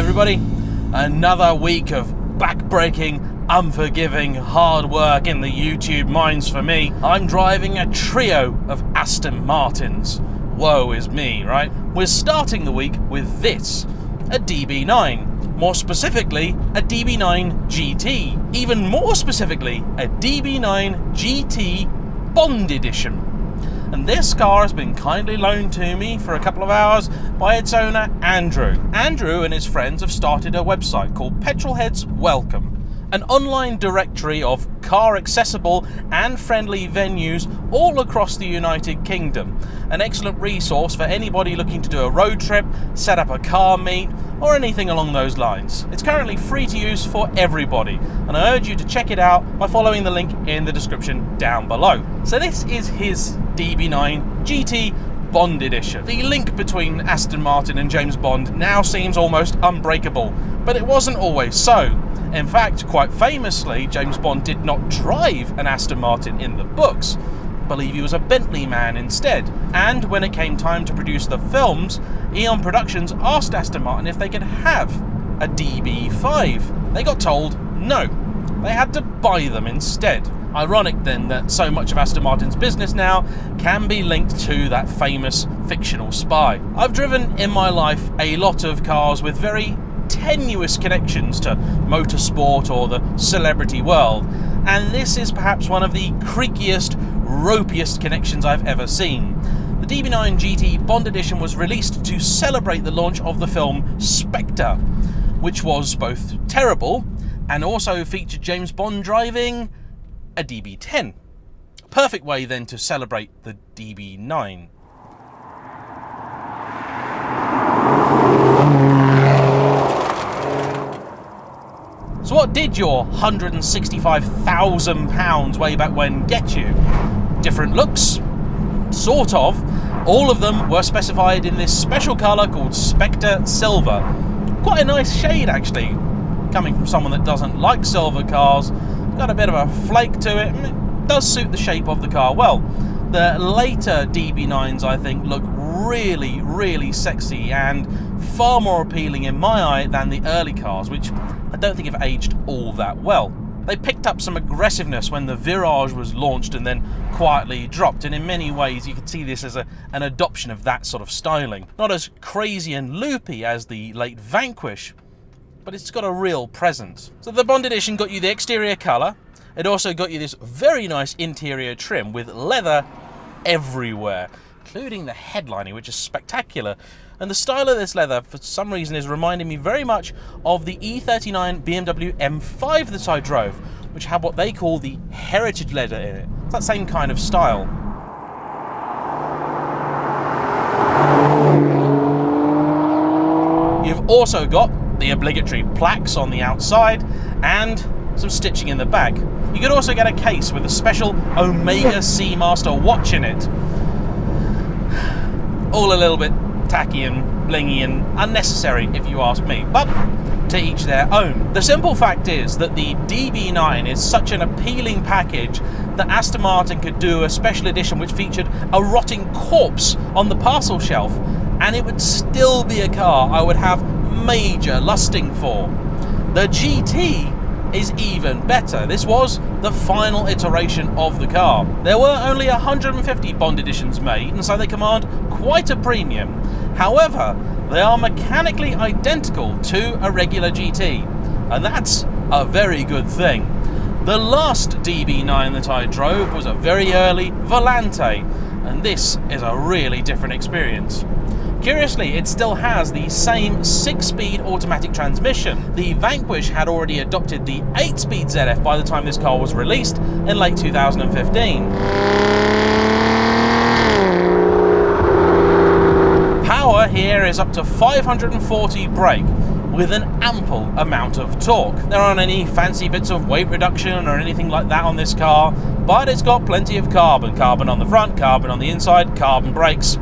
everybody. Another week of back-breaking, unforgiving hard work in the YouTube mines for me. I'm driving a trio of Aston Martins. Woe is me, right? We're starting the week with this, a DB9. More specifically, a DB9 GT. Even more specifically, a DB9 GT Bond Edition. And this car has been kindly loaned to me for a couple of hours by its owner, Andrew. Andrew and his friends have started a website called Petrolheads Welcome, an online directory of car-accessible and friendly venues all across the United Kingdom. An excellent resource for anybody looking to do a road trip, set up a car meet, or anything along those lines. It's currently free to use for everybody, and I urge you to check it out by following the link in the description down below. So this is his DB9 GT Bond Edition. The link between Aston Martin and James Bond now seems almost unbreakable, but it wasn't always so. In fact, quite famously, James Bond did not drive an Aston Martin in the books. I believe he was a Bentley man instead. And when it came time to produce the films, Eon Productions asked Aston Martin if they could have a DB5. They got told no. They had to buy them instead. Ironic then that so much of Aston Martin's business now can be linked to that famous fictional spy. I've driven in my life a lot of cars with very tenuous connections to motorsport or the celebrity world, and this is perhaps one of the creakiest, ropiest connections I've ever seen. The DB9 GT Bond Edition was released to celebrate the launch of the film Spectre, which was both terrible and also featured James Bond driving a DB10. Perfect way then to celebrate the DB9. So what did your £165,000 way back when get you? Different looks? Sort of. All of them were specified in this special colour called Spectre Silver. Quite a nice shade actually, coming from someone that doesn't like silver cars. Got a bit of a flake to it, and it does suit the shape of the car well. The later DB9s, I think, look really, really sexy and far more appealing in my eye than the early cars, which I don't think have aged all that well. They picked up some aggressiveness when the Virage was launched and then quietly dropped, and in many ways you could see this as an adoption of that sort of styling. Not as crazy and loopy as the late Vanquish, but it's got a real presence. So the Bond Edition got you the exterior colour. It also got you this very nice interior trim with leather everywhere, including the headlining, which is spectacular. And the style of this leather, for some reason, is reminding me very much of the E39 BMW M5 that I drove, which had what they call the heritage leather in it. It's that same kind of style. You've also got the obligatory plaques on the outside and some stitching in the back. You could also get a case with a special Omega Seamaster watch in it. All a little bit tacky and blingy and unnecessary if you ask me, but to each their own. The simple fact is that the DB9 is such an appealing package that Aston Martin could do a special edition which featured a rotting corpse on the parcel shelf, and it would still be a car I would have major lusting for. The GT is even better. This was the final iteration of the car. There were only 150 Bond editions made, and so they command quite a premium. However, they are mechanically identical to a regular GT, and that's a very good thing. The last DB9 that I drove was a very early Volante, and this is a really different experience. Curiously, it still has the same 6-speed automatic transmission. The Vanquish had already adopted the 8-speed ZF by the time this car was released in late 2015. Power here is up to 540 brake, with an ample amount of torque. There aren't any fancy bits of weight reduction or anything like that on this car, but it's got plenty of carbon. Carbon on the front, carbon on the inside, carbon brakes,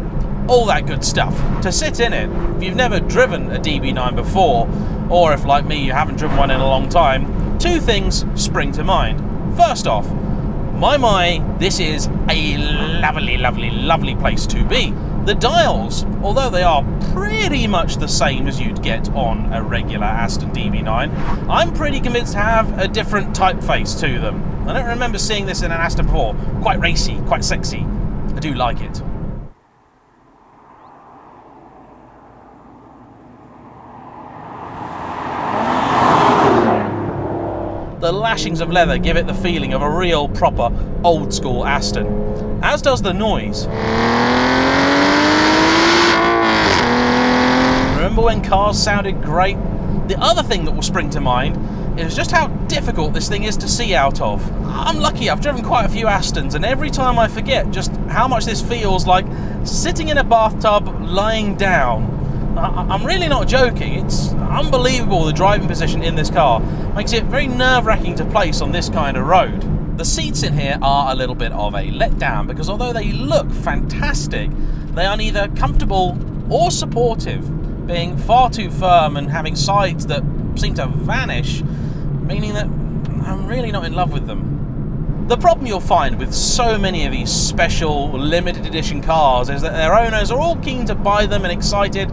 all that good stuff. To sit in it, if you've never driven a DB9 before, or if like me you haven't driven one in a long time, two things spring to mind. First off, my, this is a lovely, lovely, lovely place to be. The dials, although they are pretty much the same as you'd get on a regular Aston DB9, I'm pretty convinced to have a different typeface to them. I don't remember seeing this in an Aston before. Quite racy, quite sexy. I do like it. The lashings of leather give it the feeling of a real proper old school Aston, as does the noise. Remember when cars sounded great? The other thing that will spring to mind is just how difficult this thing is to see out of. I'm lucky, I've driven quite a few Astons, and every time I forget just how much this feels like sitting in a bathtub lying down. I'm really not joking. It's unbelievable, the driving position in this car. Makes it very nerve-wracking to place on this kind of road. The seats in here are a little bit of a letdown because although they look fantastic, they are neither comfortable or supportive, being far too firm and having sides that seem to vanish, meaning that I'm really not in love with them. The problem you'll find with so many of these special limited edition cars is that their owners are all keen to buy them and excited,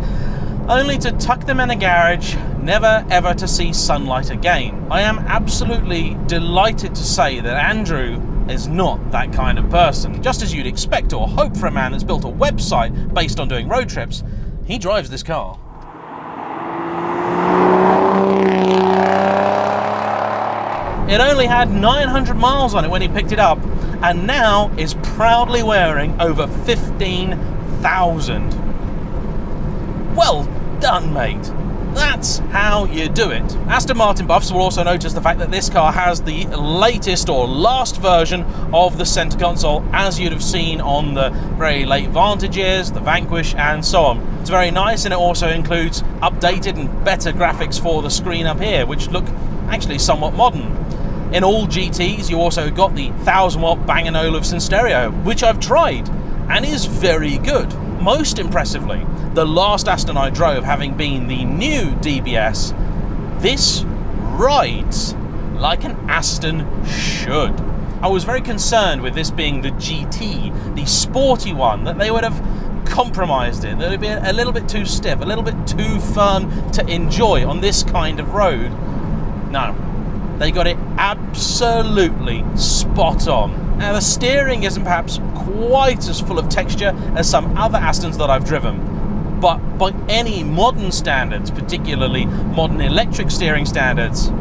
only to tuck them in a garage, never ever to see sunlight again. I am absolutely delighted to say that Andrew is not that kind of person. Just as you'd expect or hope for a man that's built a website based on doing road trips, he drives this car. It only had 900 miles on it when he picked it up, and now is proudly wearing over 15,000. Well done, mate. That's how you do it. Aston Martin buffs will also notice the fact that this car has the latest or last version of the center console, as you'd have seen on the very late Vanquiches, the Vanquish, and so on. It's very nice, and it also includes updated and better graphics for the screen up here, which look actually somewhat modern. In all GTs, you also got the 1000-watt Bang & Olufsen stereo, which I've tried, and is very good. Most impressively, the last Aston I drove having been the new DBS, this rides like an Aston should. I was very concerned with this being the GT, the sporty one, that they would have compromised it, that it would be a little bit too stiff, a little bit too firm to enjoy on this kind of road. No. They got it absolutely spot on. Now the steering isn't perhaps quite as full of texture as some other Astons that I've driven, but by any modern standards, particularly modern electric steering standards,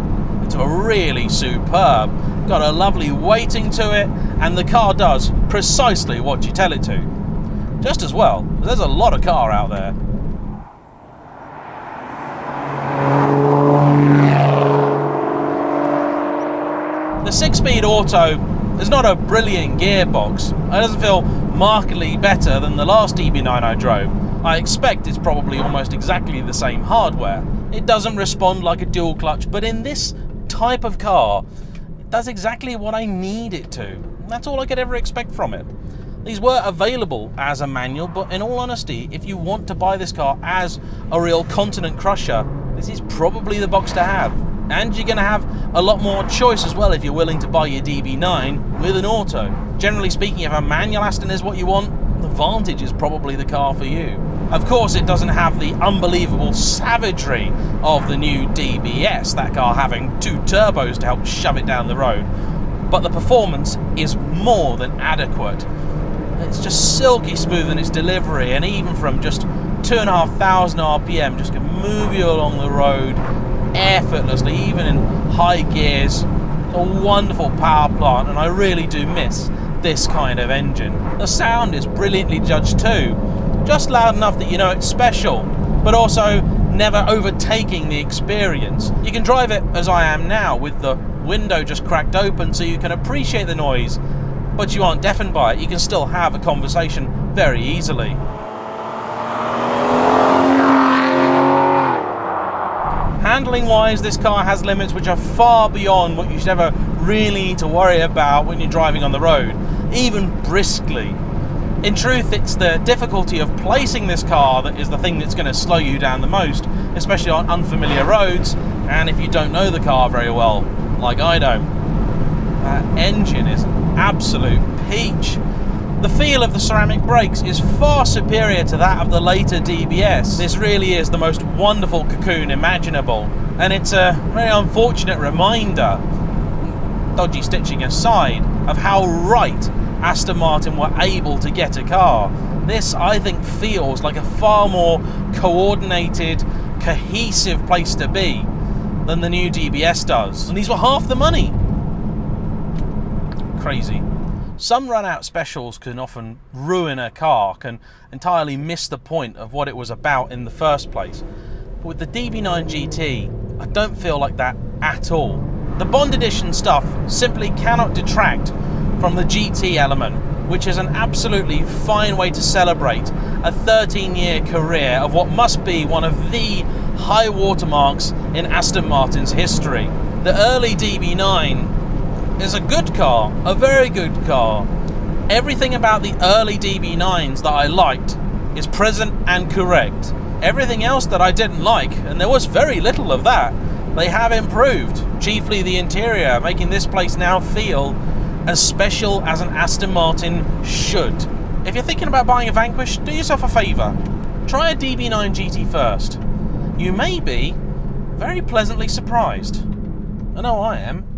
it's really superb. Got a lovely weighting to it, and the car does precisely what you tell it to. Just as well, there's a lot of car out there. The 6-speed auto is not a brilliant gearbox. It doesn't feel markedly better than the last DB9 I drove. I expect it's probably almost exactly the same hardware. It doesn't respond like a dual clutch, but in this type of car, it does exactly what I need it to. That's all I could ever expect from it. These were available as a manual, but in all honesty, if you want to buy this car as a real continent crusher, this is probably the box to have. And you're going to have a lot more choice as well if you're willing to buy your DB9 with an auto. Generally speaking, if a manual Aston is what you want, the Vanquish is probably the car for you. Of course, it doesn't have the unbelievable savagery of the new DBS, that car having 2 turbos to help shove it down the road. But the performance is more than adequate. It's just silky smooth in its delivery, and even from just 2,500 RPM, just can move you along the road effortlessly, even in high gears. A wonderful power plant, and I really do miss this kind of engine. The sound is brilliantly judged too, just loud enough that you know it's special, but also never overtaking the experience. You can drive it as I am now, with the window just cracked open so you can appreciate the noise, but you aren't deafened by it. You can still have a conversation very easily. Handling wise, this car has limits which are far beyond what you should ever really need to worry about when you're driving on the road, even briskly. In truth, it's the difficulty of placing this car that is the thing that's going to slow you down the most, especially on unfamiliar roads, and if you don't know the car very well, like I don't. That engine is an absolute peach. The feel of the ceramic brakes is far superior to that of the later DBS. This really is the most wonderful cocoon imaginable, and it's a very unfortunate reminder, dodgy stitching aside, of how right Aston Martin were able to get a car. This, I think, feels like a far more coordinated, cohesive place to be than the new DBS does. And these were half the money. Crazy. Some run-out specials can often ruin a car, can entirely miss the point of what it was about in the first place. But with the DB9 GT, I don't feel like that at all. The Bond Edition stuff simply cannot detract from the GT element, which is an absolutely fine way to celebrate a 13-year career of what must be one of the high watermarks in Aston Martin's history. The early DB9 is a good car, a very good car. Everything about the early DB9s that I liked is present and correct. Everything else that I didn't like, and there was very little of that, they have improved, chiefly the interior, making this place now feel as special as an Aston Martin should. If you're thinking about buying a Vanquish, do yourself a favour. Try a DB9 GT first. You may be very pleasantly surprised. I know I am.